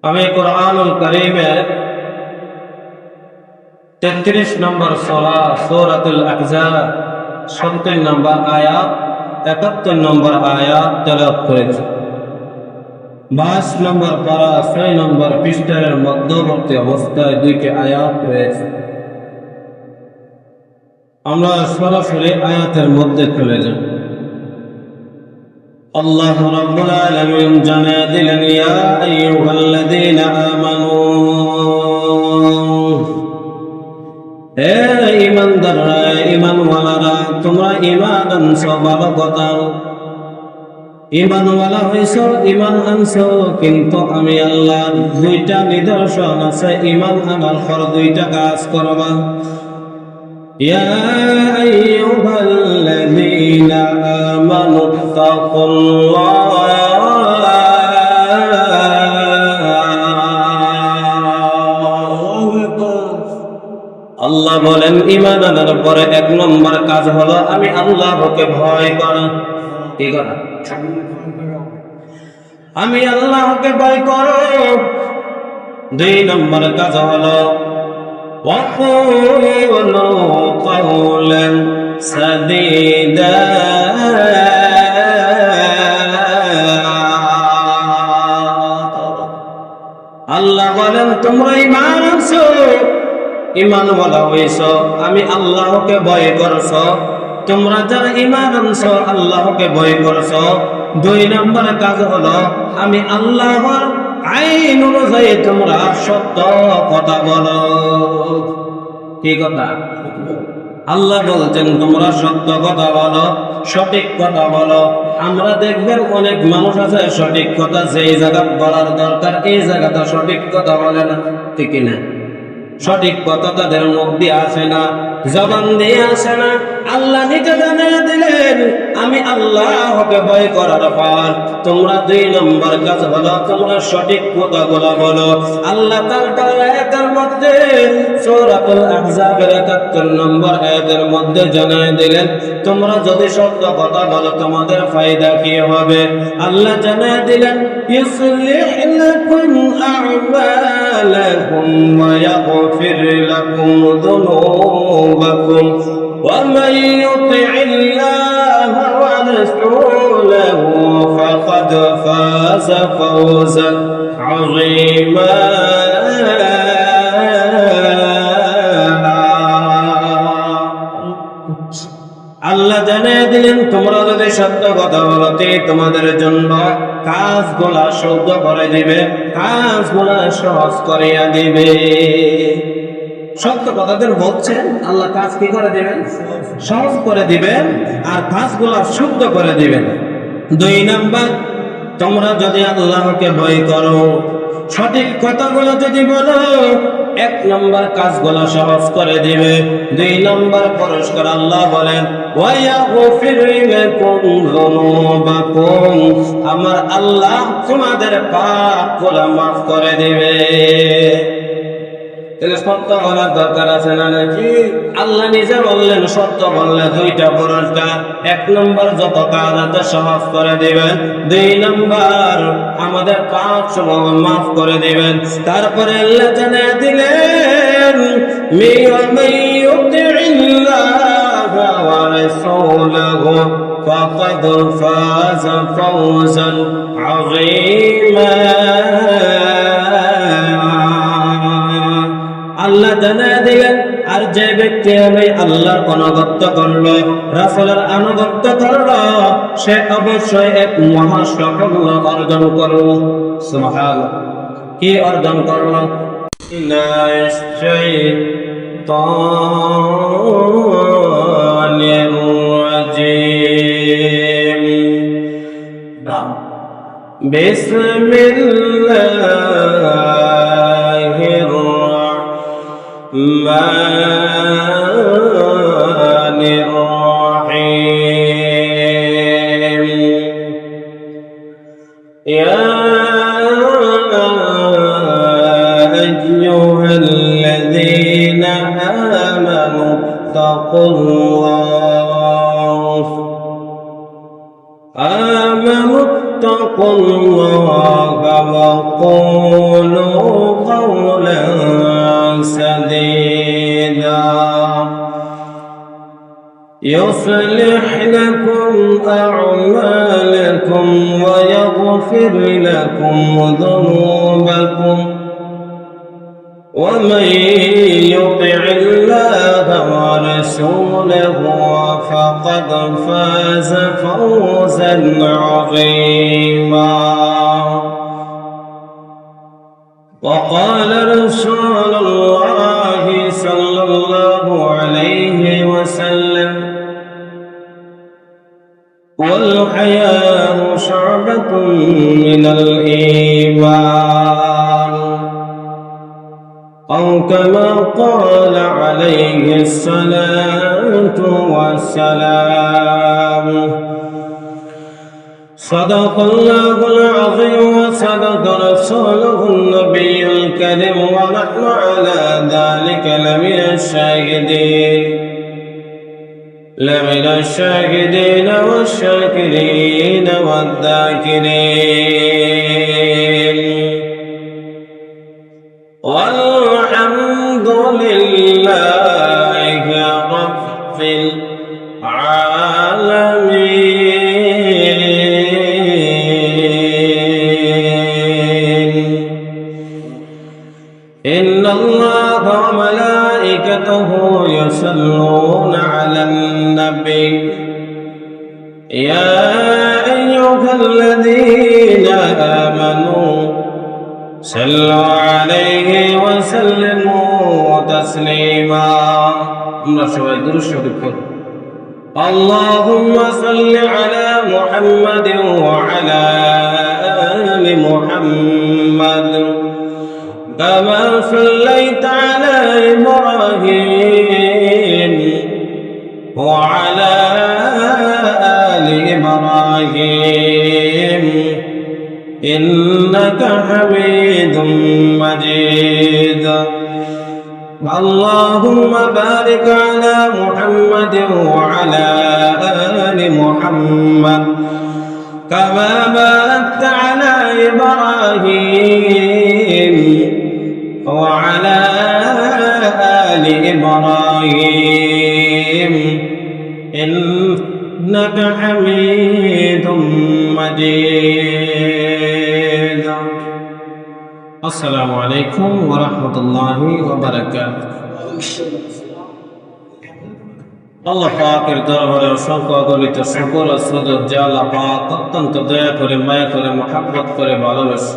আমি কুরআনুল কারীমের 33 নম্বর সূরা সূরাতুল আহজাব 70 নম্বর আয়াত 71 নম্বর আয়াত তেলাওয়াত করেছি। 22 নম্বর পারা 6 নম্বর পৃষ্ঠার মধ্যবর্তী অবস্থায় দুইটি আয়াত রয়েছে। আমরা সরাসরি আয়াতের মধ্যে চলে যাব। আল্লাহ রাব্বুল আলামিন জানিয়ে দিলেন, ইয়া আইয়ুহাল্লাযীনা আমানু, হে ঈমানদাররা, ঈমানওয়ালারা, তোমরা ঈমান আনছো, ভালো কথা, ঈমানওয়ালা হইছো, ঈমান আনছো, কিন্তু আমি আল্লাহর দুইটা নিদর্শন আছে। ঈমান আনার পর দুইটা কাজ করবা। ইয়া আইয়ুহাল্লাযীনা আমানু তাকুল্লাহ, আল্লাহ বলেন ঈমান আনার পরে 1 নম্বর কাজ হলো আমি আল্লাহকে ভয় করা। কি করা? আমি আল্লাহকে ভয় করো। 2 নম্বর কাজ হলো ওয়াকুলু কাওলান সাদীদা, আল্লাহ বলেন তোমরা ঈমান আনছো, ঈমানওয়ালা হইছো, আমি আল্লাহকে ভয় করছো। তোমরা যারা ঈমান আনছো, আল্লাহকে ভয় করছো, 2 নম্বর কাজ হলো আমি আল্লাহর আইন অনুযায়ী তোমরা সত্য কথা বলো। কি কথা? আল্লাহ বলছেন তোমরা সত্য কথা বলো, সঠিক কথা বলো। আমরা দেখবেন অনেক মানুষ আছে সঠিক কথা যেই জায়গা বলার দরকার এই জায়গাটা সঠিক কথা বলে না, ঠিক না? সঠিক কথা তাদের মুখ দিয়ে আসে না, জবান দিয়ে আসে না। আল্লাহ নিজে জানিয়ে দিলেন আমি আল্লাহকে ভয় করার পর তোমরা 2 নম্বর কাজ হলো তোমরা সঠিক কথাগুলো বলো। আল্লাহ তাআলা আয়াতের মধ্যে সূরাতুল আহজাবের 71 নম্বর আয়াতের মধ্যে জানিয়ে দিলেন তোমরা যদি সত্য কথা বলো তোমাদের ফায়দা কি হবে। আল্লাহ জানিয়ে দিলেন ইউসলিহ লাকুম আ'মালাকুম ওয়া ইয়াগফির লাকুম যুনুবাকুম ওয়া মান ইউতি'ইল্লাহা ওয়া রাসূলাহু ফাকাদ ফাযা ফাওজান 'আযীমা। আল্লাহ জানিয়ে দিলেন তোমরা যদি সত্য কথা বলো তোমাদের জন্য কাজগুলা সহজ করে দিবে, কাজগুলা সহজ করিয়া দিবে। সত্য কথাদের বলছেন আল্লাহ কাজ কি করে দিবেন? সহজ করে দিবেন আর কাজগুলা শুদ্ধ করে দিবেন। 2 নম্বর, তোমরা যদি আল্লাহকে ভয় করো, সঠিক কথাগুলো যদি বলো, 1 নম্বর কাজগুলো সহজ করে দিবে। 2 নম্বর পুরস্কার আল্লাহ বলেন ওয়া ইয়াগফির লাকুম যুনুবাকুম, আমার আল্লাহ তোমাদের পাপগুলো maaf করে দিবে। তাহলে সত্য বলার দরকার আছে না নাকি? আল্লাহ নিজে বললেন সত্য বললে 2টা পুরস্কার। 1 নম্বর যত কাজ আছে সহজ করে দিবেন, 2 নম্বর আমাদের পাপ সমূহ মাফ করে দিবেন। তারপরে আল্লাহ জানিয়ে দিলেন মান ইউতি'ইল্লাহা ওয়া রাসূলাহু ফাকাদ ফাযা ফাওজান 'আযীমা। আল্লাহ জানিয়ে দিলেন আর যে ব্যক্তি আমি আল্লাহর আনুগত্য করলো, রাসূলের আনুগত্য করলো, সে অবশ্যই এক মহা সাফল্য অর্জন করলো। সুবহানাল্লাহ। কি অর্জন করলো? ইন্নাশ শাইতানির রাজীম, বিসমিল্লাহির রহমানির রহিম। ইয়া আইয়ুহাল্লাযীনা আমানু তাকুল্লাহ, আমানু তাকুল্লাহ ওয়া وقولوا قولا سديدا يصلح لكم أعمالكم ويغفر لكم ذنوبكم ومن يطع الله ورسوله فقد فاز فوزا عظيما. وقال رسول الله صلى الله عليه وسلم والحياء شعبة من الإيمان أو كما قال عليه الصلاة والسلام. صدق الله العظيم وصدق رسوله النبي الكريم ونحن على ذلك لمن الشاهدين والشاكرين والذاكرين والحمد لله رب العالمين. إن الله وملائكته يصلون على النبي يا أيها الذين آمنوا صلوا عليه وسلموا تسليما. اللهم صل على محمد وعلى آل محمد كما صليت على إبراهيم وعلى آل إبراهيم إنك حميد مجيد. اللهم بارك على محمد وعلى آل محمد كما باركت على إبراهيم وعلى آل إبراهيم إنك حميد مجيد. السلام عليكم ورحمة الله وبركاته. আল্লাহ পাকের দরবারে অসংখ্য অগণিত শুকর ও সুজুদ যে আল্লাহ পাক অত্যন্ত দয়া করে মায়া করে মহব্বত করে ভালোবাসে।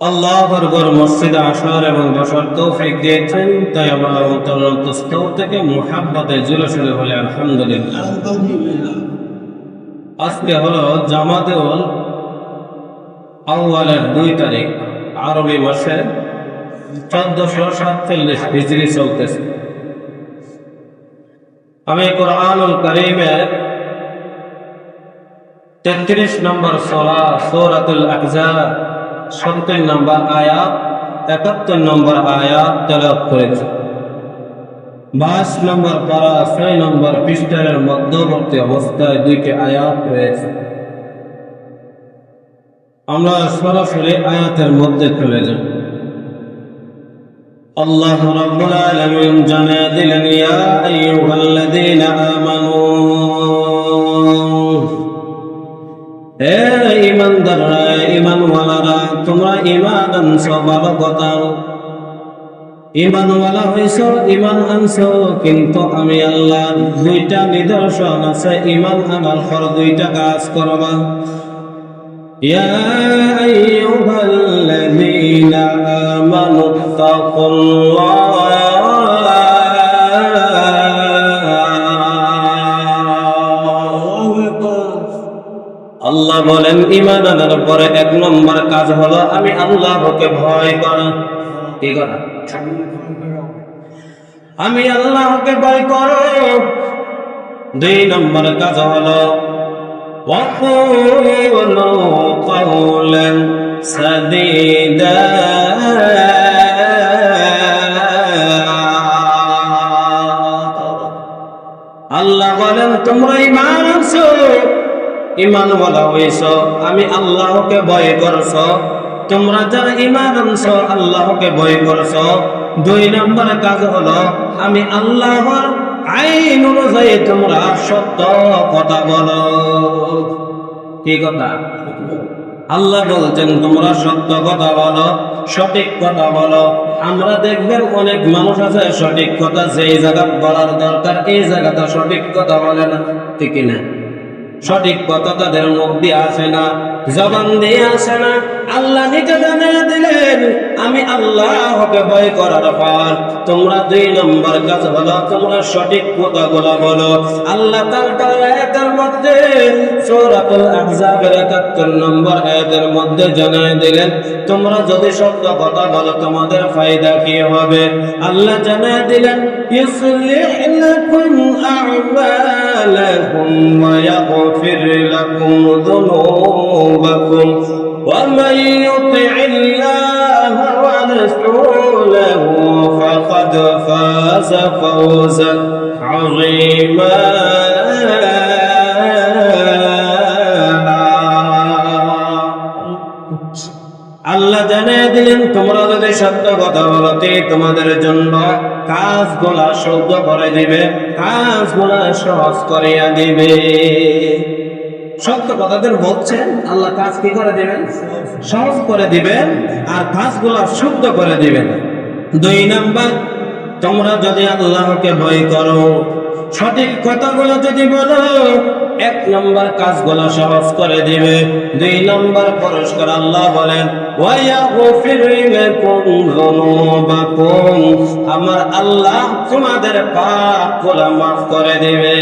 আল্লাহর ঘর মসজিদে আসার এবং বসার তৌফিক দিয়েছেন, তাই আমরা অন্তরস্থল থেকে মুহাব্বতে জুলুসে বলে আলহামদুলিল্লাহ। আজকে হলো জামাতুল আউয়ালের 2 তারিখ, আরবি মাসের 1447 হিজরি চলতেছে। আমি কুরআনুল কারীমের 33 নম্বর সূরা সূরাতুল আহজাব 70 নম্বর আয়াত 71 নম্বর আয়াত তেলাওয়াত করেছি। 22 নম্বর পারা 6 নম্বর পৃষ্ঠার মধ্যবর্তী অবস্থায় 2টি আয়াত রয়েছে। আমরা সরাসরি আয়াতের মধ্যে চলে যাব। আল্লাহ রাব্বুল আলামিন জানিয়ে দিলেন, ইয়া আইয়ুহাল্লাযীনা আমানু, হে ঈমানদাররা, ঈমানওয়ালারা, তোমরা ঈমান আনছো, ভালো কথা। ঈমানওয়ালা হইছো, ঈমান আনছো, কিন্তু আমি আল্লাহর 2টা নিদর্শন আছে। ঈমান আনার পর 2টা কাজ করবা। يا أيها الذين آمنوا اتقوا الله আল্লাহ বলেন ঈমান আনার পরে 1 নম্বর কাজ হলো আমি আল্লাহকে ভয় করা। কি করা? আমি আল্লাহকে ভয় করো। 2 নম্বর কাজ হলো وقولوا قولا سديدا আল্লাহ বলেন তোমরা ঈমান আনছো, ঈমান ওয়ালা হইছো, আমি আল্লাহকে ভয় করছো, তোমরা যারা ঈমান আনছো আল্লাহকে ভয় করছো। 2 নম্বর কাজ হলো আমি আল্লাহর আইন অনুযায়ী তোমরা সত্য কথা বলো। কি কথা? আল্লাহ বলছেন তোমরা সত্য কথা বলো, সঠিক কথা বলো। আমরা দেখবেন অনেক মানুষ আছে সঠিক কথা যেই জায়গা বলার দরকার এই জায়গাটা সঠিক কথা বলে না, ঠিক না? সঠিক কথা তাদের মুখ দিয়ে আসে না, জবান দিয়ে আসে না। আল্লাহ নিজে জানিয়ে দিলেন আমি আল্লাহকে ভয় করার পর তোমরা 2 নম্বর কাজ হলো তোমরা সঠিক কথাগুলো বলো। আল্লাহ তাআলা আয়াতের মধ্যে সূরাতুল আহজাবের 71 নম্বর আয়াতের মধ্যে জানিয়ে দিলেন তোমরা যদি সত্য কথা বলো তোমাদের ফায়দা কি হবে। আল্লাহ জানিয়ে দিলেন ইউসলিহ লাকুম আ'মালাকুম ওয়া ইয়াগফির লাকুম যুনুবাকুম ওয়া মান ইউতি'িল্লাহা ওয়া রাসূলাহু ফাকাদ ফাযা ফাওজান 'আযীমা। আল্লাহ জানিয়ে দিলেন তোমরা যদি সত্য কথা বলতে তোমাদের জন্য কাজগুলা সহজ করে দিবে, কাজগুলা সহজ করিয়া দিবে। সত্য কথাদের বলছেন আল্লাহ কাজ কি করে দিবেন? সহজ করে দিবেন আর কাজগুলা শুদ্ধ করে দিবেন। 2 নম্বর তোমরা যদি আল্লাহকে ভয় করো, সঠিক কথাগুলো যদি বলো 1 নম্বর কাজগুলো সহজ করে দিবে। 2 নম্বর পুরস্কার আল্লাহ বলেন ওয়া ইয়াগফির লাকুম যুনুবাকুম, আমার আল্লাহ তোমাদের পাপগুলো maaf করে দিবে।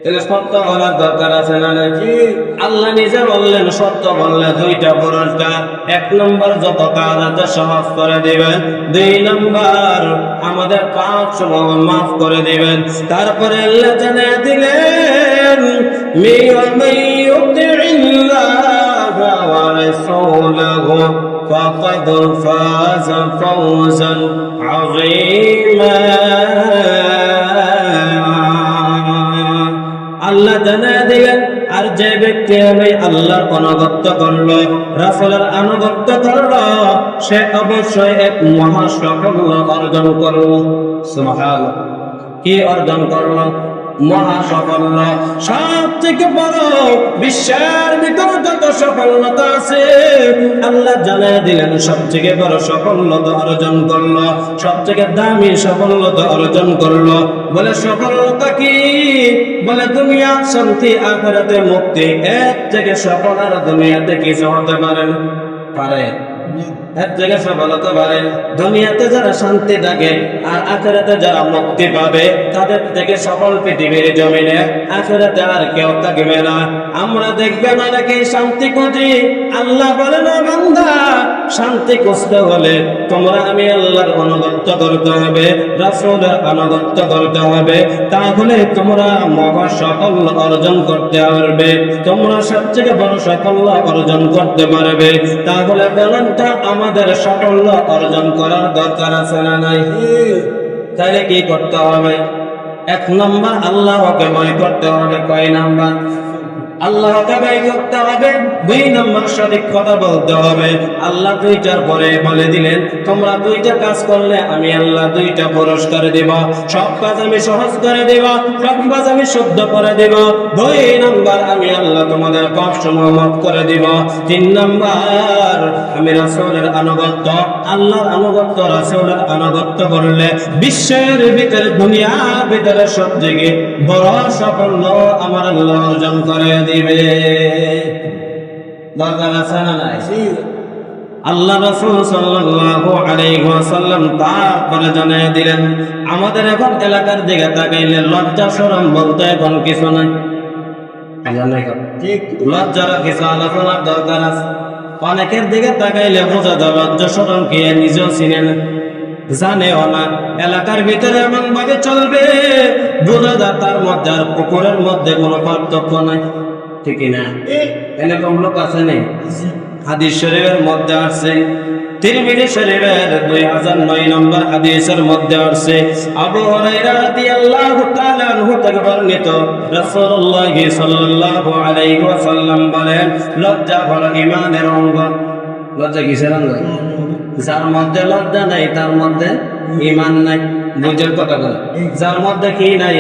তাহলে সত্য বলার দরকার আছে না নাকি? আল্লাহ নিজে বললেন সত্য বললে 2টা পুরস্কার। 1 নম্বর যত কাজ আছে সহজ করে দিবেন, 2 নম্বর আমাদের পাপ সমূহ মাফ করে দিবেন। তারপরে আল্লাহ জানিয়ে দিলেন মান ইউতি'িল্লাহা ওয়া রাসূলাহু ফাকাদ ফাযা ফাওজান 'আযীমা। আল্লাহ জানিয়ে দিলেন আর যে ব্যক্তি আমি আল্লাহর আনুগত্য করলো, রাসূলের আনুগত্য করলো, সে অবশ্যই এক মহা সাফল্য অর্জন করলো। সুবহানাল্লাহ। কি অর্জন করলো? মহা সাফল্য। সবথেকে বড় বিশ্বের ভিতরে যত সফলতা আছে আল্লাহ জানিয়ে দিলেন সবথেকে বড় সফলতা অর্জন করলো, সবথেকে দামি সফলতা অর্জন করলো। বলে সফলতা কি? বলে দুনিয়া শান্তি আখিরাতে মুক্তি। এর থেকে সফল আর দুনিয়াতে কিছু হতে পারে? এক জায়গায় সফলতা পারে। দুনিয়াতে যারা শান্তি থাকে আর আখিরাতে যারা মুক্তি পাবে তাদের থেকে সফল পৃথিবীর জমিনে আখিরাতে আর কেউ থাকবে না। আমরা দেখবেন অনেকে শান্তি খুঁজি, আল্লাহ বলে না বান্দা শান্তি খুঁজতে হলে তোমরা আমি আল্লাহর আনুগত্য করতে হবে, রাসূলের আনুগত্য করতে হবে, তাহলে তোমরা মহা সাফল্য অর্জন করতে পারবে, তোমরা সবচেয়ে বড় সাফল্য অর্জন করতে পারবে। তাহলে বলেনটা আমাদের সাফল্য অর্জন করার দরকার আছে না নাই? তাহলে কি করতে হবে? 1 নম্বর আল্লাহকে ভয় করতে হবে। কয় নাম্বার? আল্লাহকে ভয় করতে হবে। 2 নম্বর সঠিক কথা বলতে হবে। আল্লাহ 2টার পরে বলে দিলেন তোমরা 2টা কাজ করলে আমি আল্লাহ 2টা পুরস্কার দেব। সব কাজ আমি সহজ করে দেব, সব কাজ আমি শুদ্ধ করে দেব। 2 নম্বর আমি আল্লাহ তোমাদের পাপ সমূহ মাফ করে দেব। 3 নম্বর আমি রাসূলের আনুগত্য, আল্লাহর আনুগত্য, রাসূলের আনুগত্য করলে বিশ্বের ভিতরে দুনিয়ার ভিতরে সবথেকে বড় সাফল্য আমার আল্লাহ অর্জন করে দিবে। দরকার আছে না নাই? আল্লাহ রাসূল সাল্লাল্লাহু আলাইহি ওয়াসাল্লাম তারপরে জানিয়ে দিলেন আমাদের এখন এলাকার দিকে তাকাইলে লজ্জা শরম বলতে এখন কিছু নাই। ঠিক লজ্জার কিছু আলোচনার দরকার আছে। অনেকের দিকে তাকাইলে বোঝা যায় লজ্জা শরম কি নিজেও চিনে না, জানেও না। এলাকার ভিতরে এমন ভাবে চলবে বোঝা যায় তার মধ্যে আর পুকুরের মধ্যে কোনো পার্থক্য নাই, ঠিক না? এরকম লোক আছে নেই? হাদিস শরীফের মধ্যে আছে তিরমিজি শরীফের 2009 নম্বর হাদিসের মধ্যে আছে আবু হুরায়রা রাদিয়াল্লাহু তাআলা আনহু থেকে বর্ণিত রাসূলুল্লাহ সাল্লাল্লাহু আলাইহি ওয়াসাল্লাম বলেন লজ্জা হলো ঈমানের অঙ্গ। লজ্জা কিসের অঙ্গ? যার মধ্যে লজ্জা নাই তার মধ্যে ঈমান নাই। বুঝের কথা বলে, যার মধ্যে কি নাই?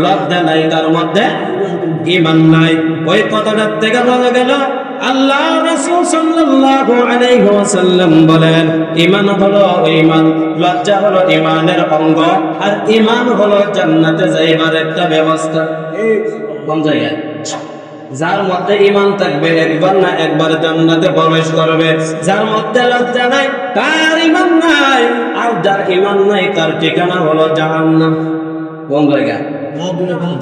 লজ্জা নাই, তার মধ্যে ঈমান নাই। ওই কথাটার থেকে বলা গেল আল্লাহ রাসূল সাল্লাল্লাহু আলাইহি ওয়াসাল্লাম বলেন ঈমান হলো ঈমান, লজ্জা হলো ঈমানের অঙ্গ, আর ঈমান হলো জান্নাতে যাইবার একটা ব্যবস্থা। কোন জায়গায়? যার মধ্যে ঈমান থাকবে একবার না একবার জান্নাতে প্রবেশ করবে। যার মধ্যে লজ্জা নাই তার ঈমান নাই, আর যার ঈমান নাই তার ঠিকানা হলো জাহান্নাম। কোন জায়গায়?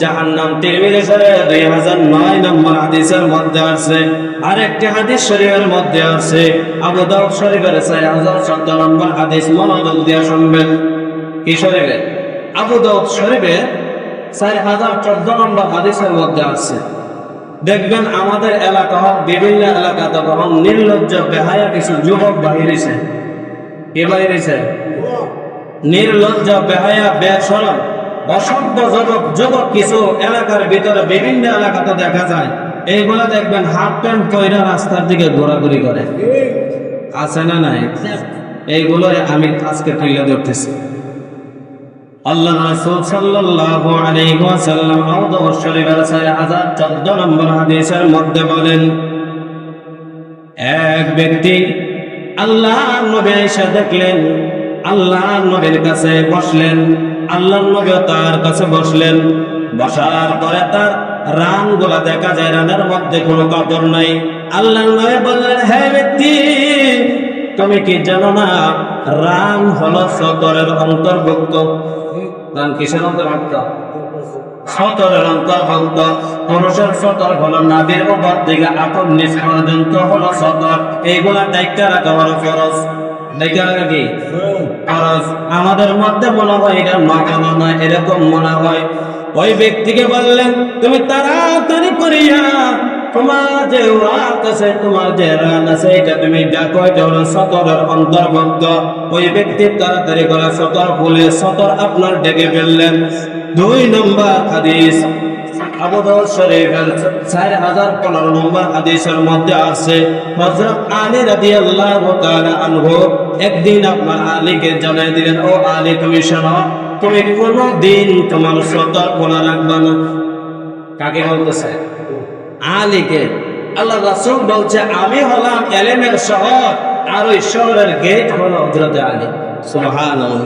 জাহান্নাম। তিরমিজি শরীফের 2009 নম্বর হাদিসের মধ্যে আছে। আরেকটি হাদিস শরীফের মধ্যে আছে আবু দাউদ শরীফের 4014 নম্বর হাদিস। মনোযোগ দিয়ে শুনবেন। কি শরীফে? আবু দাউদ শরীফের 4014 নম্বর হাদিসের মধ্যে আছে। দেখবেন আমাদের এলাকা বিভিন্ন এলাকাতে তখন নির্লজ্জ বেহায়া কিছু যুবক বাহিরেছে। কে বাহিরেছে? নির্লজ্জ বেহায়া বেশরম অসভ্য যুবক কিছু এলাকার ভিতরে বিভিন্ন এলাকাতে দেখা যায়। এইগুলা দেখবেন হাফ প্যান্ট পরে রাস্তার দিকে ঘোরাঘুরি করে। আছে না নাই? এইগুলো আমি আজকে তুলে ধরতেছি। আল্লাহ রাসূল সাল্লাল্লাহু আলাইহি ওয়াসাল্লাম আবু দাউদ শরীফের 4014 নম্বর হাদিসের মধ্যে বলেন এক ব্যক্তি আল্লাহর নবী এসে দেখলেন, আল্লাহর নবীর কাছে বসলেন, আল্লাহর নবী তার কাছে বসলেন। বসার পরে তার রান গুলা দেখা যায়, রানের মধ্যে কোনো কাপড় নাই। আল্লাহর নবী বললেন, হে ব্যক্তি, তুমি কি জানো না রান হলো সতরের অন্তর্ভুক্ত? রান কিসের অন্তর্ভুক্ত? সতরের অন্তর্ভুক্ত। পুরুষের সতর হলো নাভির উপর দিকে আপন নিচ পর্যন্ত হলো সতর। এইগুলা ডাইকা রাখা হলো ফরজ। ডাইকা রাখা কি ফরজ? আমাদের মধ্যে মনে হয় এটা নকল নয়, এরকম মনে হয়। ওই ব্যক্তিকে বললেন, তুমি তাড়াতাড়ি করিয়া তোমার যে রাত আছে, তোমার যে রান আছে, এটা তুমি দেখো, এটা হলো সতরের অন্তর্ভুক্ত। ওই ব্যক্তি তাড়াতাড়ি করে সতর খুলে সতর আপনার ডেকে ফেললেন। 2 নম্বর হাদিস আবু দাউদ শরীফের 4015 নম্বর হাদিসের মধ্যে আছে হযরত আলী রাদিয়াল্লাহু তাআলা আনহু একদিন আপনার আলীকে জানাই দিলেন, ও আলী, তুমি শোনো, তুমি কোনদিন তোমার সতর খোলা রাখবে না। কাকে বলতেছে? আলীকে। আল্লাহ রাসূল বলছে, আমি হলাম ইলমের শহর, আর ওই শহরের গেট হলো হযরত আলী। সুবহানাল্লাহ।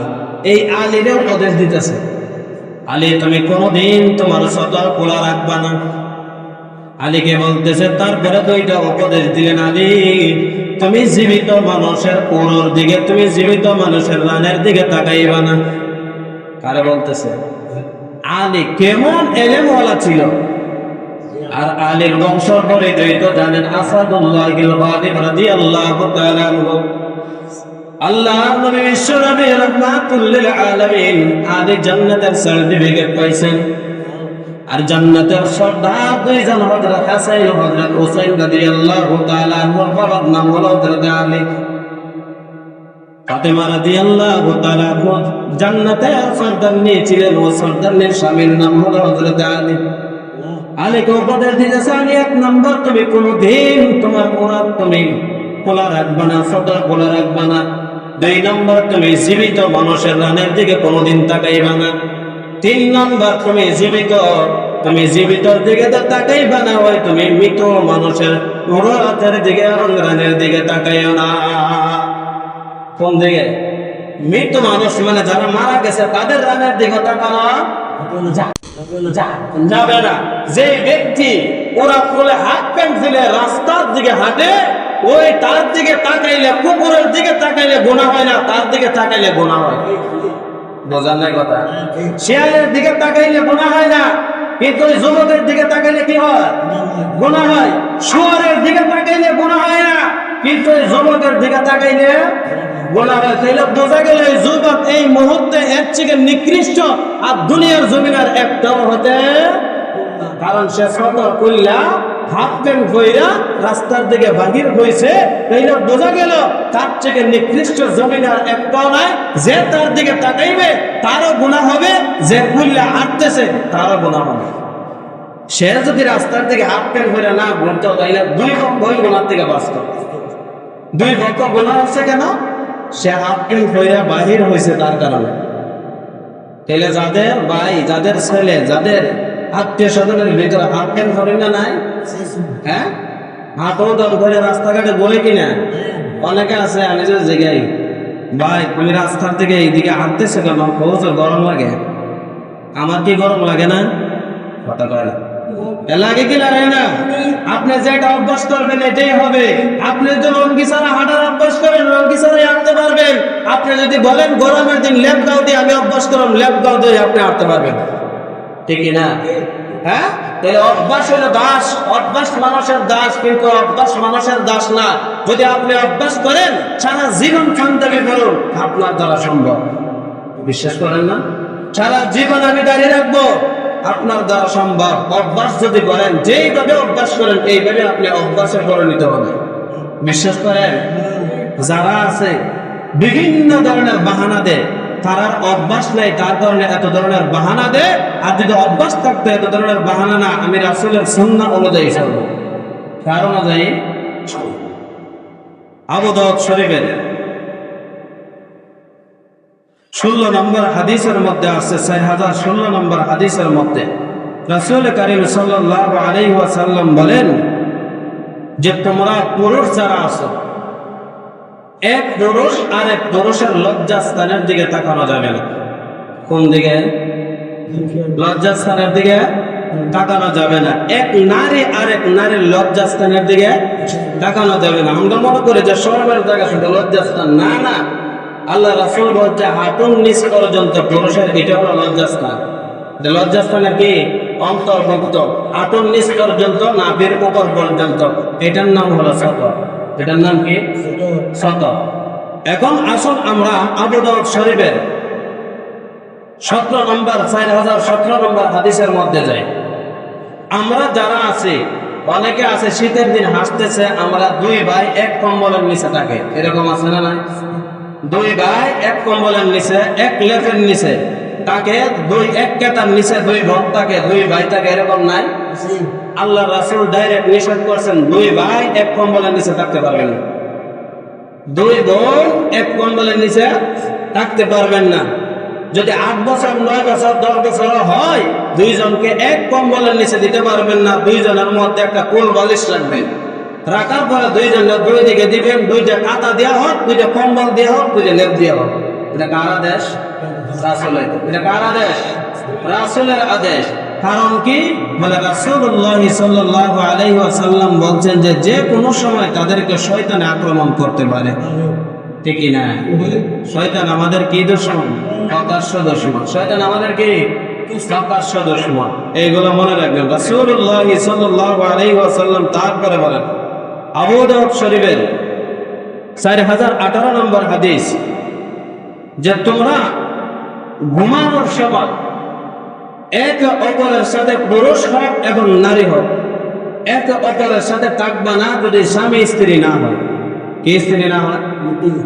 এই আলীরে উপদেশ দিতেছে, আলী, তুমি কোনদিন তোমার সতর খোলা রাখবে না। আলীকে বলতেছে, তারপরে 2টা উপদেশ দিলেন, আলী, তুমি জীবিত মানুষের পুরোর দিকে, তুমি জীবিত মানুষের রানের দিকে তাকাইবা না। কারে বলতেছে? আলী কেমন ইলমওয়ালা ছিল। আর আলীর বংশ পরিচয় তো জানেন, আসাদুল্লাহ গিলবাদি রাদিয়াল্লাহু তাআলা আনহু। আল্লাহর নবী বিশ্ব নবী রাহমাতুল লিল আলামিন আলী জান্নাতের সার্টিফিকেট পাইছেন। আর জান্নাতের সর্দার 2 জন হযরত হাসান ও হযরত হুসাইন রাদিয়াল্লাহু তাআলা আনহুর বাবার নাম হলো হযরত আলী। ফাতেমা রাদিয়াল্লাহু তাআলা আনহু জান্নাতের সর্দার নিয়েছিলেন, ও সর্দারের স্বামীর নাম হলো হযরত আলী। আলীকে উপদেশ দিয়েছে, আলী, 1 নম্বর, তুমি কোনদিন তোমার মুরাদ তুমি খোলা রাখবে না, সতর খোলা রাখবে না। 2 নম্বর, তুমি জীবিত মানুষের রানের দিকে কোনদিন তাকাইবা না। 3 নম্বর, তুমি জীবিতর দিকে তো তাকাইবা না, হয় তুমি মৃত মানুষের মুরাদের দিকে রানের দিকে তাকাইও না। কোন দিকে? মৃত মানুষ মানে যারা মারা গেছে তাদের রানের দিকে তাকানো যাবে না। যে ব্যক্তি ওরা ফুলে হাত প্যান্ট ফেলে রাস্তার দিকে হাঁটে, ওই তার দিকে তাকাইলে, কুকুরের দিকে তাকাইলে গুনাহ হয় না, তার দিকে তাকাইলে গুনাহ হয়। বোঝার নাই কথা? শিয়ালের দিকে তাকাইলে গুনাহ হয় না, কিন্তু ওই যুবকের দিকে তাকাইলে কি হয়? গুনাহ হয়। শুয়োরের দিকে তাকাইলে গুনাহ হয় না, কিন্তু ওই যুবকের দিকে তাকাইলে গুনাহ হয়। তাইলে বোঝা গেল এই যুবক এই মুহূর্তে এর থেকে নিকৃষ্ট আর দুনিয়ার জমিনের একটাও হতে, কারণ সে সতর কইলা হাফ প্যান্ট পইরা রাস্তার দিকে বাহির হয়েছে, এইটা বোঝা গেল তার থেকে নিকৃষ্ট জমিনার একটাও নাই। যে তার দিকে তাকাইবে তারও গুনাহ হবে, যে খুললে হাঁটতেছে তারও গুনাহ হবে। সে যদি রাস্তার দিকে হাফ প্যান্ট পইরা না ঘুরতো তাইলে দুই পক্ষ গুনার থেকে বাঁচত। দুই পক্ষ গুনাহ হচ্ছে কেন? সে হাফ প্যান্ট পইরা বাহির হয়েছে তার কারণে। তাহলে যাদের ভাই, যাদের ছেলে, যাদের আত্মীয় স্বজনের ভিতরে হাফ প্যান্ট ধরে না নাই, হ্যাঁ হাঁটও দর করে রাস্তাঘাটে বলে কিনা অনেকে আছে। আমি যে জায়গায় ভাই তুমি রাস্তার দিকে এইদিকে হাঁটতেছে কেন? প্রচুর গরম লাগে। আমার কি গরম লাগে না? কথা কয় না, লাগে কি লাগে না? আপনি যেটা অভ্যাস করবেন এটাই হবে। আপনি যদি লঙ্গি ছাড়া হাঁটার অভ্যাস করেন, লঙ্গি ছাড়াই হাঁটতে পারবেন। আপনি যদি বলেন গরমের দিন লেপ গাও দিয়ে আমি অভ্যাস করলাম, লেপ গাও দিয়ে আপনি হাঁটতে পারবেন, ঠিক না? হ্যাঁ, তাহলে অভ্যাস হলো দাস। অভ্যাস মানুষের দাস, কিন্তু অভ্যাস মানুষের দাস না। যদি আপনি অভ্যাস করেন সারা জীবন খানদানি করুন, আপনার দ্বারা সম্ভব। বিশ্বাস করেন না? সারা জীবন আমি দাঁড়িয়ে রাখবো, আপনার দ্বারা সম্ভব। অভ্যাস যদি করেন, যেইভাবে অভ্যাস করেন এইভাবে আপনি অভ্যাসে পরিণত হবেন। বিশ্বাস করেন? যারা আছে বিভিন্ন ধরনের বাহানা দেয়, তার অভ্যাস নেই, তার কারণে এত ধরনের বাহানা দেয়। আর যদি অভ্যাস থাকতো এত ধরনের বাহানা না, আমি রাসূলের সুন্নাহ অনুযায়ী চলবো। কার অনুযায়ী? আবু দাউদ শরীফের 16 নম্বর হাদিসের মধ্যে আছে, 6016 নম্বর হাদিসের মধ্যে রাসূল কারীম সাল্লাল্লাহু আলাইহি ওয়াসাল্লাম বলেন যে তোমরা পুরুষ যারা আছো, এক পুরুষ আর এক পুরুষের লজ্জাস্থানের দিকে তাকানো যাবে না। কোন দিকে? লজ্জাস্থানের দিকে তাকানো যাবে না। এক নারী আর এক নারীর লজ্জাস্থানের দিকে তাকানো যাবে না। আমরা মনে করি যে শরমের জায়গা শুধু লজ্জাস্থান, না না। আল্লাহ রাসূল বলছে হাঁটুর নিচ পর্যন্ত পুরুষের এটা হলো লজ্জাস্থান। লজ্জাস্থানে কি অন্তর্ভুক্ত? হাঁটুর নিচ পর্যন্ত, নাভির উপর পর্যন্ত, এটার নাম হলো সতর। এটার নাম কি? সতর। এখন আসুন আমরা আবু দাউদ শরীফের 17 নম্বর 4017 নম্বর হাদিসের মধ্যে যাই। আমরা যারা আছি, অনেকে আছে শীতের দিন হাসতেছে, আমরা দুই ভাই এক কম্বলের নিচে থাকে, এরকম আছে না নাই? দুই ভাই এক কম্বলের নিচে, এক লেপের নিচে তাকে, দুই এক কেতার নিচে দুই বোন থাকে, দুই ভাই থাকে, এরকম নাই? আল্লাহ রাসূল ডাইরেক্ট নিষেধ করছেন দুই ভাই এক কম্বলের নিচে থাকতে পারবেন না, দুই বোন এক কম্বলের নিচে থাকতে পারবেন না। যদি 8 বছর 9 বছর 10 বছর হয়, দুইজনকে এক কম্বলের নিচে দিতে পারবেন না। দুইজনের মধ্যে একটা কোল বালিশ রাখবেন, রাখার পরে দুইজনের দুই দিকে দিবেন, দুইটা কাঁথা দেওয়া হোক, দুইটা কম্বল দেওয়া হোক, দুইটা লেপ দেওয়া হোক। এটা কার আদেশ? রাসূলের। এটা কার আদেশ? রাসূলের আদেশ। কারণ কি? বলে রাসূলুল্লাহ সাল্লাল্লাহু আলাইহি ওয়াসাল্লাম বলছেন যে যে কোনো সময় তাদেরকে শয়তান আক্রমণ করতে পারে, ঠিক না? শয়তান আমাদের কি দুশমন? প্রকাশ্য দুশমন। শয়তান আমাদের কি? প্রকাশ্য দুশমন। এইগুলো মনে রাখবেন। রাসূলুল্লাহ সাল্লাল্লাহু আলাইহি ওয়াসাল্লাম তারপরে বলেন, আবু দাউদ শরীফের 4018 নম্বর হাদিস, যে তোমরা ঘুমানোর সময় এক অপরের সাথে, পুরুষ হোক এবং নারী হোক, এক অপরের সাথে থাকবা না যদি স্বামী স্ত্রী না হয়। কি স্ত্রী না হয়?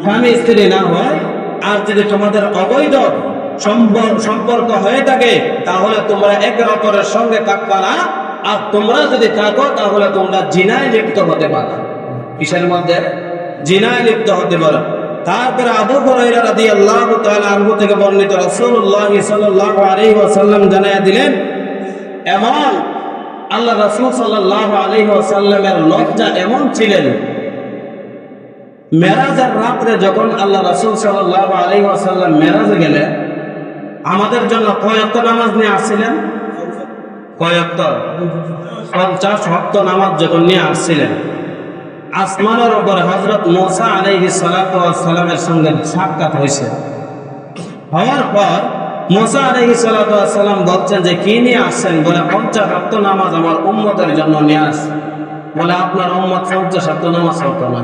স্বামী স্ত্রী না হয়। আর যদি তোমাদের অবৈধ সম্পর্ক হয়ে থাকে তাহলে তোমরা একে অপরের সঙ্গে থাকবা না। আর তোমরা যদি থাকো তাহলে তোমরা জিনায় লিপ্ত হতে পারো। কিসের মধ্যে? জিনায় লিপ্ত হতে পারো। তারপরে আবু হুরায়রা রাদিয়াল্লাহু তাআলা আনহু থেকে বর্ণিত, রাসূলুল্লাহ সাল্লাল্লাহু আলাইহি ওয়াসাল্লাম জানায়া দিলেন, এমন আল্লাহ রাসূল সাল্লাল্লাহু আলাইহি ওয়াসাল্লামের লজ্জা এমন ছিলেন, মেরাজের রাতে যখন আল্লাহ রাসূল সাল্লাল্লাহু আলাইহি ওয়াসাল্লাম মেরাজে গেলেন, আমাদের জন্য কয় ওয়াক্ত নামাজ নিয়ে আসছিলেন? কয় ওয়াক্ত? 50 ওয়াক্ত নামাজ যখন নিয়ে আসছিলেন, আসমানের উপরে হযরত মূসা আলাইহিস সালাতু ওয়াস সালামের সঙ্গে সাক্ষাৎ হয়েছে। হওয়ার পর মূসা আলাইহিস সালাতু ওয়াস সালাম বলছেন যে কি নিয়ে আসছেন? বলে 50 ওয়াক্ত নামাজ আমার উম্মতের জন্য নিয়ে আস। বলে আপনার উম্মত 50 ওয়াক্ত নামাজ পড়তো না।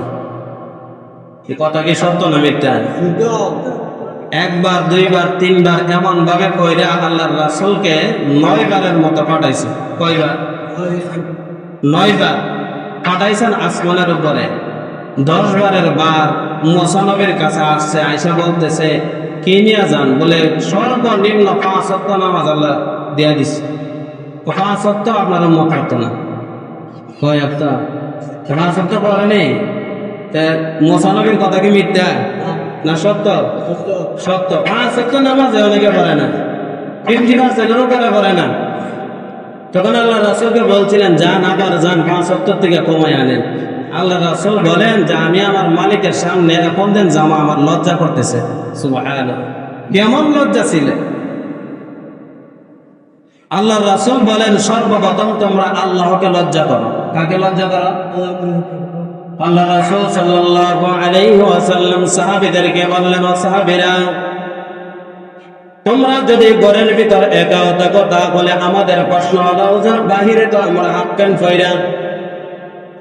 এই কথা কি সত্য না মিথ্যা? একবার, দুইবার, তিনবার এমন ভাবে কইরা আল্লাহর রাসূলকে 9 বারের মতো পাঠাইছে। কয়বার? 9 বার পাঠাইছেন আসমানের উপরে। 10 বারের বার মুসা নবীর কাছে আসছে, আয়েশা বলতেছে কি নিয়ে যান? বলে সর্বনিম্ন 5 ওয়াক্ত নামাজ আল্লাহ দিয়া দিছে। 5 ওয়াক্ত আপনার উম্মত করতো না। কয় ওয়াক্ত? 5 ওয়াক্ত পড়েনি। মুসা নবীর কথা কি মিথ্যা না সত্য? সত্য। 5 ওয়াক্ত নামাজ অনেকে পড়ে না, 50% উপরে পড়ে না। তখন আল্লাহ রাসূলকে বলছিলেন যান, আবার যান, 5 ওয়াক্ত থেকে কমায় আনেন। আল্লাহ রাসূল বলেন যে আমি আমার মালিকের সামনে এখন দিন জামা আমার লজ্জা করতেছে। সুবহানাল্লাহ, কেমন লজ্জা ছিল! আল্লাহ রাসূল বলেন সর্বপ্রথম তোমরা আল্লাহকে লজ্জা করো। কাকে লজ্জা করো? আল্লাহ রাসূল সাল্লাল্লাহু আলাইহি ওয়াসাল্লাম সাহাবীদেরকে বললেন, ও সাহাবীরা, তোমরা যদি ঘরের ভিতর একা থাকো তাহলে আমাদের প্রশ্ন হলো বাহিরে তো আমরা হাফ প্যান্ট পয়রা,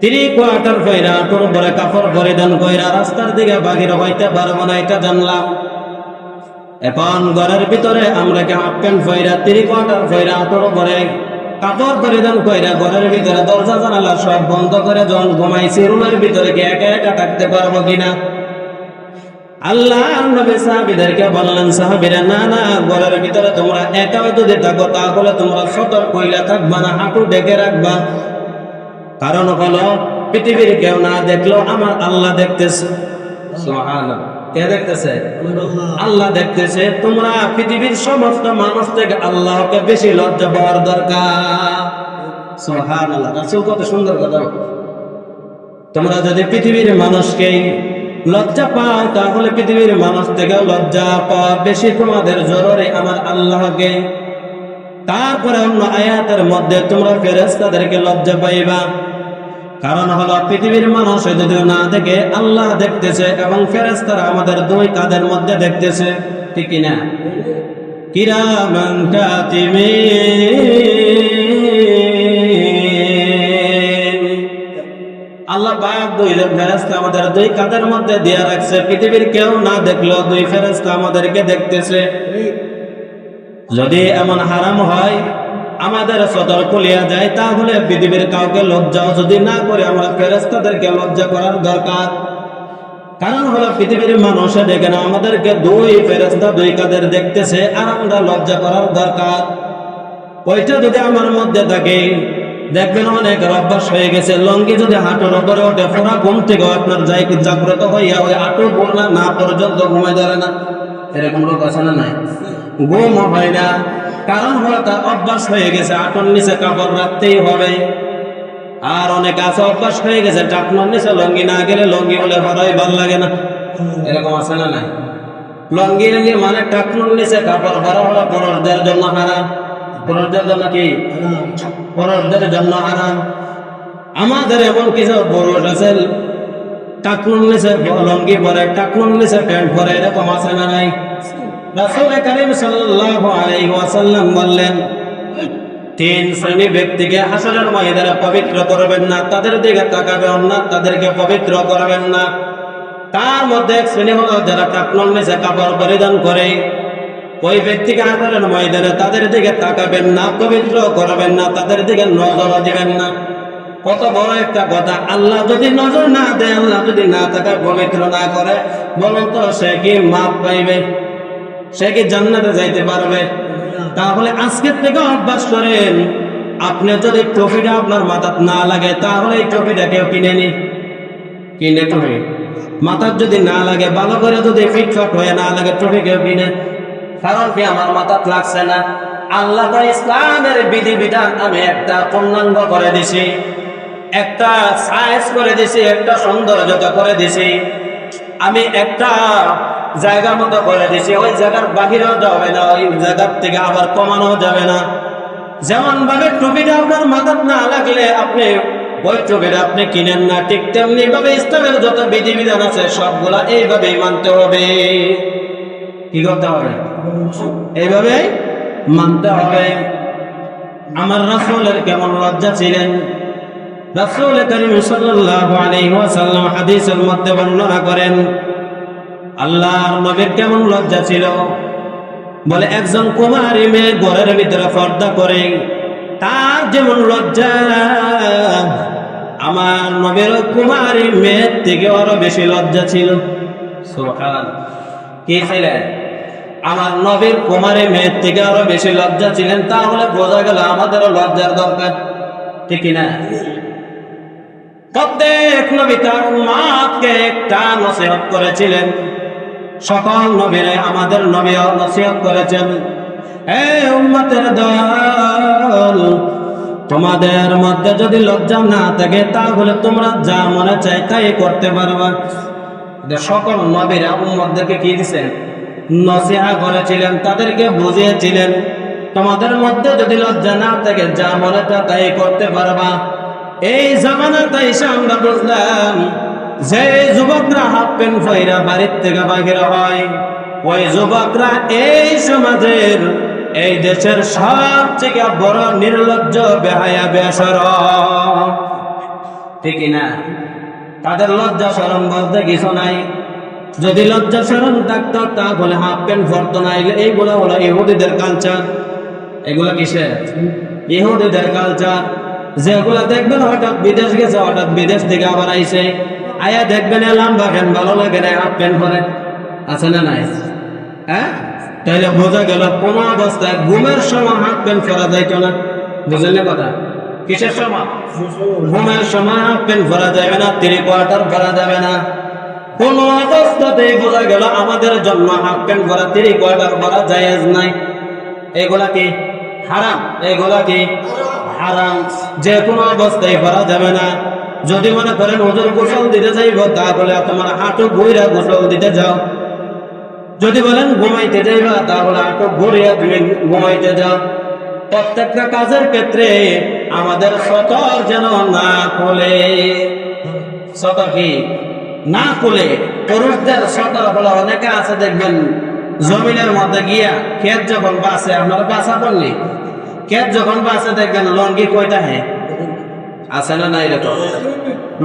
3 কোয়ার্টার পয়রা, হাঁটুর উপরে কাপড় পরিধান কইরা রাস্তার দিকে বাহির হইতে পারবো না, এটা জানলাম। এখন ঘরের ভিতরে আমরা কি হাফ প্যান্ট পয়রা, 3 কোয়ার্টার পয়রা, হাঁটুর উপরে কাপড় পরিধান কইরা ঘরের ভিতরে দরজা জানালা সব বন্ধ করে যখন ঘুমাইছি, রুমের ভিতরে কি একা একা থাকতে পারবো কিনা? আল্লাহ নবী সাহাবীদেরকে বললেন, সাহাবীরা না না, ঘরের ভিতরে তোমরা একা যদি থাকো তাহলে তোমরা সতর্ক হইলা থাকবা না, হাঁটু ঢেকে রাখবা। কারণ হলো পৃথিবীর কেউ না দেখলো আমার আল্লাহ দেখতেছে। সুবহানাল্লাহ, কে দেখতেছে? আল্লাহ দেখতেছে। তোমরা পৃথিবীর সমস্ত মানুষ থেকে আল্লাহকে বেশি লজ্জা পাওয়ার দরকার। সুবহানাল্লাহ, রাসূল কত সুন্দর কথা। তোমরা যদি পৃথিবীর মানুষকে লজ্জা পাও তাহলে পৃথিবীর মানুষ থেকে লজ্জা পাওয়া বেশি তোমাদের জরুরি আমার আল্লাহকে। তারপরে অন্য আয়াতের মধ্যে তোমরা ফেরেশতাদেরকে লজ্জা পাইবা। কারণ হলো পৃথিবীর মানুষ যদি না দেখে আল্লাহ দেখতেছে এবং ফেরেশতারা আমাদের 2 কাঁধের মধ্যে দেখতেছে, ঠিক কিনা? কিরামান কাতিবিন, আল্লাহ পাক 2 ফেরেশতা আমাদের 2 কাঁধের মধ্যে দিয়ে রাখছে। পৃথিবীর কেউ না দেখলেও 2 ফেরেশতা আমাদেরকে দেখতেছে। যদি এমন হারাম হয় আমাদের সদর কুলিয়া যায় তাহলে পৃথিবীর কাউকে লজ্জাও যদি না করে আমরা ফেরেশতাদেরকে লজ্জা করার দরকার। কারণ হলো পৃথিবীর মানুষে দেখে না আমাদেরকে 2 ফেরেশতা 2 কাঁধের দেখতেছে, আর আমরা লজ্জা করার দরকার। ওইটা যদি আমার মধ্যে থাকে, দেখবেন অনেক অভ্যাস হয়ে গেছে, লঙ্গি যদি হাঁটুর উপরে ওঠে পুরা ঘুম থেকে আপনার জাগ্রত হইয়া ওই হাঁটু পড়না না পর্যন্ত ঘুমাই ধরে না। এরকম লোক আছে না? নাই, ঘুম হয় না। কারণ হলো তার অভ্যাস হয়ে গেছে হাঁটুর নিচে কাপড় রাখতেই হবে। আর অনেক আছে অভ্যাস হয়ে গেছে টাকনোর নিচে লঙ্গি না গেলে লঙ্গি বলে হরাই ভাল লাগে না। এরকম আছে না? নাই, লঙ্গি মানে টাকনোর নিচে কাপড় ভরা হলো পুরুষদের জন্য হারাম। পুরুষদের জন্য কি? পুরুষদের জন্য হারাম। আমাদের এমন কিছু পুরুষ আছে টাকনুর নিচে লঙ্গি পরে, টাকনুর নিচে প্যান্ট পরে, এরকম আছে না? নাই। রাসূল কারীম সাল্লাল্লাহু আলাইহি ওয়াসাল্লাম বললেন 3 শ্রেণী ব্যক্তিকে হাসরের ময়দানে পবিত্র করবেন না, তাদের দিকে তাকাবেন না, তাদেরকে পবিত্র করবেন না। তার মধ্যে এক শ্রেণী হলো যারা টাকনুর নিচে কাপড় পরিধান করে। ওই ব্যক্তিকে হাসরের ময়দানে তাদের দিকে তাকাবেন না, পবিত্র করবেন না, তাদের দিকে নজর দিবেন না। কত বড় একটা কথা! আল্লাহ যদি নজর না দেয়, আল্লাহ যদি না তাকায়, পবিত্র না করে, বলুন তো সে কি মাপ পাইবে? সে কি জান্নাতে যাইতে পারবে? তাহলে আজকের থেকে অভ্যাস করেন, আপনি যদি টুপিটা আপনার মাথায় না লাগে তাহলে এই টুপিটা কেউ কিনে টুপি মাথার যদি না লাগে, ভালো করে যদি ফিটফাট হয়ে না লাগে, টুপি কেউ কিনে। কারণ কি? আমার মাথাত লাগছে না। আল্লাহ ইসলামের বিধি বিধান আমি একটা পূর্ণাঙ্গ করে দিছি, একটা সাইজ করে দিছি, একটা সৌন্দর্যতা করে দিছি, আমি একটা জায়গা মতো করে দিছি। ওই জায়গার বাহিরেও যাবে না, ওই জায়গার থেকে আবার কমানো যাবে না। যেমন ভাবে টুপিটা আপনার মাথাত না লাগলে আপনি ওই টুপিটা আপনি কিনেন না, ঠিক তেমনি ভাবে ইসলামের যত বিধি বিধান আছে সবগুলা এইভাবেই মানতে হবে। কি করতে হবে? এইভাবে মানতে হবে। আমার রাসূলের কেমন লজ্জা ছিলেন! রাসূল কারীম সাল্লাল্লাহু আলাইহি ওয়াসাল্লাম হাদিসের মধ্যে বর্ণনা করেন আল্লাহর নবীর কেমন লজ্জা ছিল। বলে একজন কুমারী মেয়ে ঘরের ভিতরে পর্দা করে তার যেমন লজ্জা আমার নবীর কুমারী মেয়ের থেকে আরো বেশি লজ্জা ছিল। সুবহান, কি ছিলেন? আমার নবীর কুমারী মেয়ের থেকে আরো বেশি লজ্জা ছিলেন। তাহলে বোঝা গেল আমাদেরও লজ্জার দরকার, ঠিক না? প্রত্যেক নবী তার উম্মতকে একটা নসিহত করেছিলেন। সকল নবীরা আমাদের নবীও নসিহত করেছেন, হে উম্মতের দল, তোমাদের মধ্যে যদি লজ্জা না থাকে তাহলে তোমরা যা মনে চাই তাই করতে পারবা। সকল নবীরা উম্মতদেরকে কি দিয়েছেন? নসিহত করেছিলেন, তাদেরকে বুঝিয়েছিলেন তোমাদের মধ্যে যদি লজ্জা না থাকে যা মনে চায় তাই করতে পারবা। এই জামানাতে এসে আমরা বুঝলাম যে যুবকরা হাফ প্যান্ট পরে বাড়ির থেকে বাহির হয়, ওই যুবকরা এই সমাজের, এই দেশের সবথেকে বড় নির্লজ্জ বেহায়া বেশরম, ঠিক না? তাদের লজ্জা শরম বলতে কিছু নাই। যদি লজ্জা শরম থাকতো তাহলে হাফ প্যান্ট পরতো না। এইগুলো হলো ইহুদিদের কালচার। এগুলো কিসের? ইহুদিদের কালচার। যেগুলা দেখবেন হঠাৎ বিদেশ গেছে, হঠাৎ বিদেশ থেকে আবার আইছে, আয়া দেখবেন লম্বা প্যান্ট ভালো লাগে না, হাফ প্যান্ট পরে, আছে না নাই? হ্যাঁ, তাইলে বোঝা গেল কোন অবস্থায় ঘুমের সময় হাফ প্যান্ট পরা যাইতো না। বুঝলেন কথা? কিসের সময়? ঘুমের সময় হাফ প্যান্ট পরা যাবে না, 3/4 পরা যাবে না। কোন অবস্থাতেই বোঝা গেল আমাদের জন্য হাফ প্যান্ট পরা, 3/4 পরা জায়েজ নাই। এগুলা কি হারাম? এগুলা কি হারাম? যে কোনো অবস্থায় করা যাবে না। যদি মনে করেন হুজুর গোসল দিতে যাইব, তাহলে তোমার হাঁটু ঘুরা গোসল দিতে যাও। যদি বলেন ঘুমাইতে যাইবা, তাহলে হাঁটু ঘুরিয়া তুমি ঘুমাইতে যাও। প্রত্যেকটা কাজের ক্ষেত্রে আমাদের সতর যেন না খুলে। সতর কি না খুলে? পুরুষদের সতর হলো, অনেকে আছে দেখবেন জমিনের মধ্যে গিয়া ক্ষেত যখন বাসে, আপনারা বাসা করলি ক্ষেত যখন বাসে দেখবেন লঙ্গি কয়টা হ্যাঁ আছে না নাই? এরকম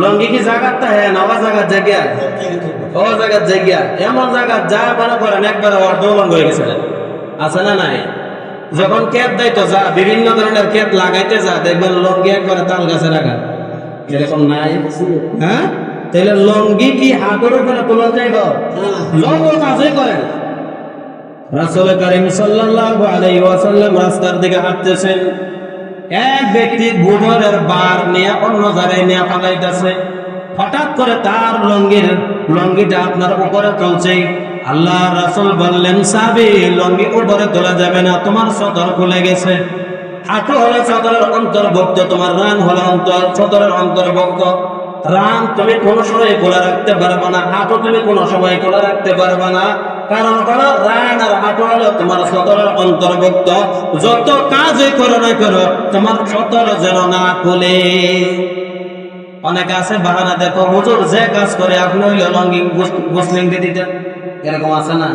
লঙ্গি কি জায়গাটা হ্যাঁ না ও জায়গার জায়গা? ও জায়গার জায়গা, এমন জায়গা যা মনে করেন একবার অর্ধলঙ্গ হয়ে গেছে, আছে না নাই? যখন ক্ষেত দায়িত্ব যা বিভিন্ন ধরনের ক্ষেত লাগাইতে যা দেখবেন লঙ্গি একবারে তাল গাছে রাখা, এরকম নাই? হ্যাঁ, তাহলে লঙ্গি কি হাতের উপরে তোলা যাইব? লঙ্গ কাজই করেন। রাসূল কারীম সাল্লাল্লাহু আলাইহি ওয়াসাল্লাম রাস্তার দিকে হাঁটতেছেন, এক ব্যক্তি গোবরের বার নিয়ে অন্য জায়গায় নিয়ে ফালাইতেছে। হঠাৎ করে তার লঙ্গিটা আপনার উপরে চলছে। আল্লাহ রাসূল বললেন, সাহাবী, লঙ্গি উপরে তোলা যাবে না, তোমার সতর খুলে গেছে। হাঁটু হলো সতরের অন্তর্ভুক্ত, তোমার রান হলো সতরের অন্তর্ভুক্ত। রান তুমি কোনো সময় খোলা রাখতে পারবে না, হাঁটু তুমি কোনো সময় খোলা রাখতে পারবে না। কারণ হলো রান আর হাঁটু হলো তোমার সতরের অন্তর্ভুক্ত। যত কাজই করো না করো, তোমার সতর যেন না খুলে। অনেকে আছে বাহানা, দেখো হুজুর যে কাজ করে আপনি হইলে লঙ্গি মুসলিম দিয়ে দিতেন, এরকম আছে না?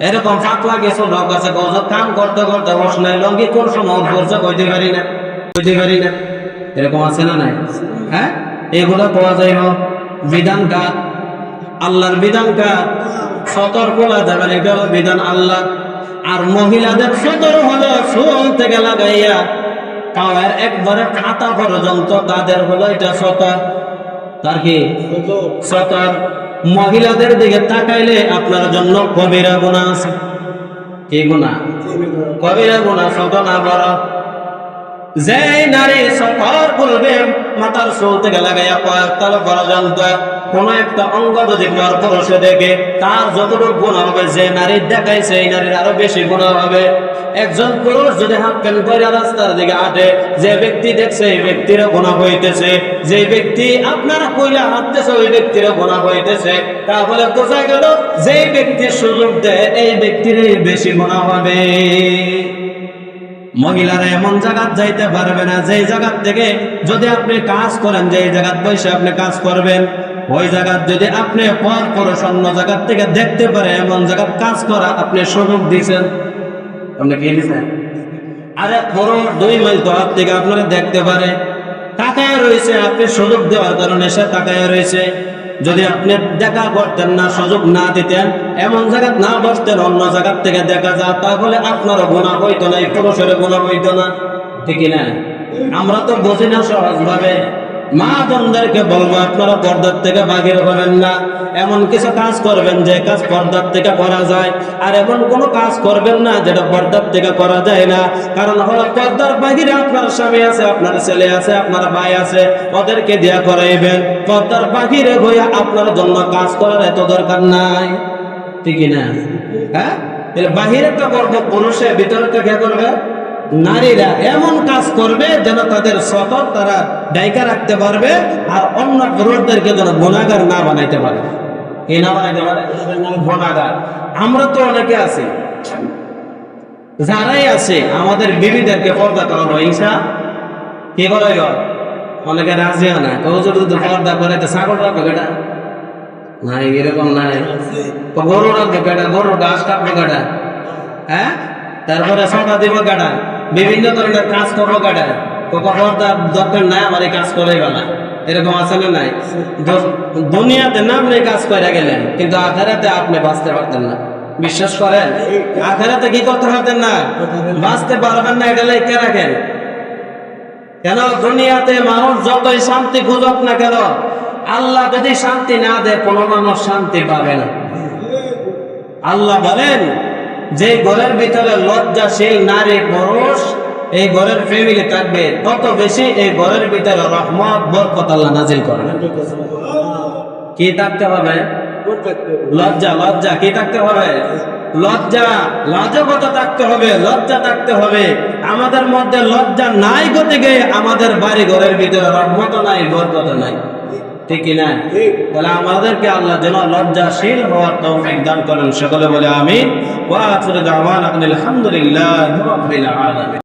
এরকম ফাঁকলা কিছু লোক আছে, কাম করতে করতে বস নাই, লঙ্গি কোন সময় উঠবসে কইতে পারি না। এরকম আছে না নাই? হ্যাঁ, এগুলো পাওয়া যায় বিধান কার? আল্লাহর বিধান কার? সতর খোলা যাবে না, এটা হলো বিধান আল্লাহ। আর মহিলাদের সতর হলো চুল থেকে লাগাইয়া পাওয়ার একবারে কাঁটা পর্যন্ত, তাদের হলো এটা সতর। তার কি সতর? মহিলাদের দিকে তাকাইলে আপনার জন্য কবিরা গুনাহ আছে। কি গুনাহ? কবিরা গুনাহ, ছোট না বড়? যে নারী সতর খুলবে মাথার চুল থেকে লাগাইয়া কয়েকতলা পর্যন্ত, কোন একটা অঙ্গ যদি পুরুষে দেখে তার যতটুকু গুনাহ হবে, যে নারী দেখাইছে এই নারীর আরো বেশি গুনাহ হবে। একজন পুরুষ যদি হাফ প্যান্ট পরে রাস্তার দিকে হাঁটে, যে ব্যক্তি দেখছে এই ব্যক্তিরও গুনাহ হইতেছে, যে ব্যক্তি আপনারা কইলা হাঁটতেছে ওই ব্যক্তিরও গুনাহ হইতেছে। তাহলে বোঝা গেল যে ব্যক্তি সুযোগ দেয় এই ব্যক্তির বেশি গুনাহ হবে। মহিলারা এমন জায়গা যাইতে পারবে না যে জায়গা থেকে যদি আপনি কাজ করেন, যে জায়গা বসে আপনি কাজ করবেন, ওই জায়গা যদি আপনি পর পুরুষ অন্য জায়গা থেকে দেখতে পারে, এমন জায়গা কাজ করা আপনি সুযোগ দিয়েছেন। আপনি কি দিচ্ছেন? আরে পুরুষ 2 মাইল দূর থেকে আপনারা দেখতে পারে, তাকায় রয়েছে, আপনি সুযোগ দেওয়ার কারণে সে তাকায় রয়েছে। যদি আপনি দেখা করতেন না, সুযোগ না দিতেন, এমন জায়গা না বসতেন, অন্য জায়গা থেকে দেখা যায়, তাহলে আপনারও গুনাহ হইতো না, এই পুরুষের গুনাহ হইতো না। ঠিক না? আমরা তো বুঝি না সহজ ভাবে। মা বোনদেরকে বলবো আপনারা পর্দার থেকে বাহির হবেন না। এমন কিছু কাজ করবেন যে কাজ পর্দার থেকে করা যায়, আর এমন কোনো কাজ করবেন না যেটা পর্দার থেকে করা যায় না। কারণ হলো পর্দার বাহিরে আপনার স্বামী আছে, আপনার ছেলে আছে, আপনার ভাই আছে, ওদেরকে দিয়া করাইবেন। পর্দার বাহিরে হইয়া আপনার জন্য কাজ করার এত দরকার নাই, ঠিক না? হ্যাঁ, বাহিরেটা করবো পুরুষে, ভিতরেটা কে করবে? নারীরা। এমন কাজ করবে যেন তাদের সতর তারা ডাইকা রাখতে পারবে, আর অন্য পুরুষদেরকে যেন গুনাহগার না বানাইতে পারে। কি না বানাইতে পারে? গুনাহগার। আমরা তো অনেকে আছি, যারাই আছে আমাদের বিবিদেরকে পর্দা করানো হিংসা কি করে গো? অনেকে রাজি হয় না, হুজুর যদি পর্দা করে তো ছাগল রাখবে কেটা? নাই, এরকম নাই। গরু রাখবে কেটা? গরু ঘাস কাটবে কেটা? হ্যাঁ, তারপরে সদা দিব কেটা? বিভিন্ন ধরনের কাজ করবো কেটা? পর্দার দরকার নাই, আমার এই কাজ করে গেল। এরকম আছে না নাই? দুনিয়াতে নামলে কাজ করে গেলেন, কিন্তু আখেরাতে আপনি বাঁচতে পারতেন না। বিশ্বাস করেন, আখেরাতে কি করতে পারতেন না? বাঁচতে পারবেন না। এটা লেখা রাখেন। কেন? দুনিয়াতে মানুষ যতই শান্তি খুঁজক না কেন, আল্লাহ যদি শান্তি না দেয় কোনো মানুষ শান্তি পাবে না। আল্লাহ বলেন, যে ঘরের ভিতরে লজ্জাশীল নারী পুরুষ এই ঘরের ফ্যামিলি থাকবে, তত বেশি এই ঘরের ভিতরে রহমত বরকত আল্লাহ নাজিল করবেন। কি থাকতে হবে? লজ্জা। লজ্জা কি থাকতে হবে? লজ্জা, লাজকতা থাকতে হবে, লজ্জা থাকতে হবে। আমাদের মধ্যে লজ্জা নাই গতিকে আমাদের বাড়ি ঘরের ভিতরে রহমত নাই, বরকত নাই, ঠিক না? তাহলে আমাদেরকে আল্লাহ যেন লজ্জাশীল হওয়ার তৌফিক দান করেন। সকলে বলে আমিন। ওয়া আখিরু দাওয়ানা আলহামদুলিল্লাহি রাব্বিল আলামিন।